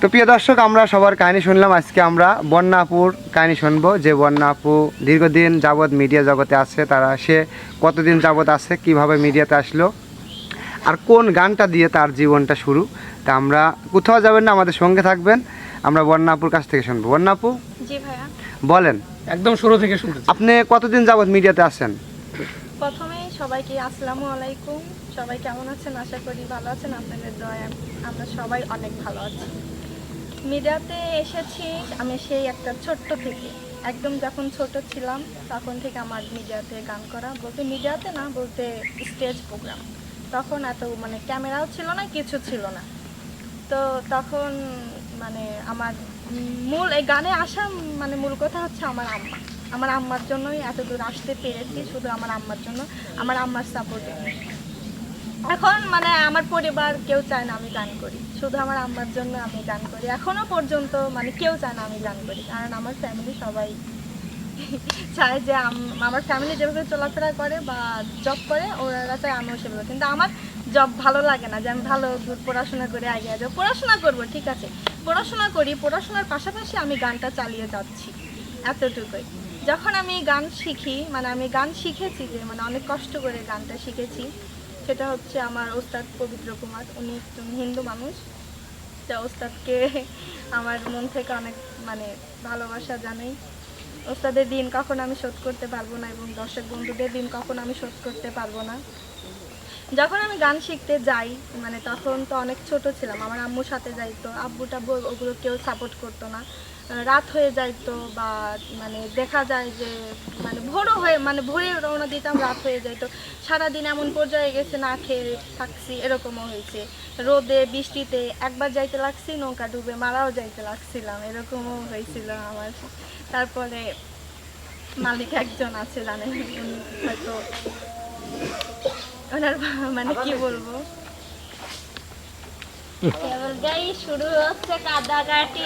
তো প্রিয় দর্শক, আমরা সবার কাহিনী শুনলাম। আজকে আমরা বন্যা আপুর কাহিনী শুনবো, যে বন্যা আপু দীর্ঘদিন যাবৎ মিডিয়া জগতে আছে। সে কতদিন যাবৎ আছে, কিভাবে মিডিয়াতে আসলো, আর কোন গানটা দিয়ে তার জীবনটা শুরু। তা আমরা কোথাও যাবেন না, আমাদের সঙ্গে থাকবেন। আমরা বন্যা আপুর কাছ থেকে শুনবো। বন্যা আপু, জি ভাইয়া, বলেন একদম শুরু থেকে শুনতে চাই। আপনি কতদিন যাবৎ মিডিয়াতে আছেন? প্রথমে সবাইকে আসসালামু আলাইকুম। সবাই কেমন আছেন? আশা করি ভালো আছেন। আপনাদের দয়ায় আমরা সবাই অনেক ভালো আছি। মিডিয়াতে এসেছি আমি সেই একটা ছোট্ট থেকে, একদম যখন ছোট ছিলাম তখন থেকে আমার মিডিয়াতে গান করা, বলতে মিডিয়াতে না, বলতে স্টেজ প্রোগ্রাম। তখন এত ক্যামেরাও ছিল না, কিছু ছিল না। তো তখন আমার মূল এই গানে আসা মূল কথা হচ্ছে আমার আম্মার জন্যই এত দূর আসতে পেরেছি, শুধু আমার আম্মার জন্য, আমার আম্মার সাপোর্টে। এখন আমার পরিবার কেউ চায় না আমি গান করি, শুধু আমার আম্মার জন্য আমি গান করি। এখনো পর্যন্ত কেউ চায় না আমি গান করি, কারণ আমার ফ্যামিলি সবাই চায় যে আমার ফ্যামিলি যেভাবে চলাফেরা করে বা জব করে, ওরা চায় আমিও সেভাবে। কিন্তু আমার জব ভালো লাগে না, যে আমি ভালো পড়াশোনা করে এগিয়ে যাবো। পড়াশোনা করবো, ঠিক আছে, পড়াশোনা করি, পড়াশোনার পাশাপাশি আমি গানটা চালিয়ে যাচ্ছি, এতটুকুই। যখন আমি গান শিখি, আমি গান শিখেছি যে অনেক কষ্ট করে গানটা শিখেছি, সেটা হচ্ছে আমার ওস্তাদ পবিত্র কুমার। উনি একজন হিন্দু মানুষ। তা ওস্তাদকে আমার মন থেকে অনেক ভালোবাসা জানাই। ওস্তাদের দিন কখনো আমি শোধ করতে পারবো না, এবং দর্শক বন্ধুদের দিন কখনো আমি শোধ করতে পারবো না। যখন আমি গান শিখতে যাই, তখন তো অনেক ছোট ছিলাম, আমার আম্মুর সাথে যাইতো, আব্বু টাব্বু ওগুলো কেউ সাপোর্ট করতো না। রাত হয়ে যাইতো, বা দেখা যায় যে ভোরও হয়ে ভোরে রওনা দিতাম, রাত হয়ে যাইতো। সারাদিন এমন পর্যায়ে গেছে না খেয়ে থাকছি, এরকমও হয়েছে। রোদে বৃষ্টিতে একবার যাইতে লাগছি, নৌকা ডুবে মারাও যাইতে লাগছিলাম, এরকমও হয়েছিল আমার। তারপরে মালিক একজন আছে, জানেন, উনি হয়তো ওনার কি বলবো, শুরু হচ্ছে কাদাকাটি,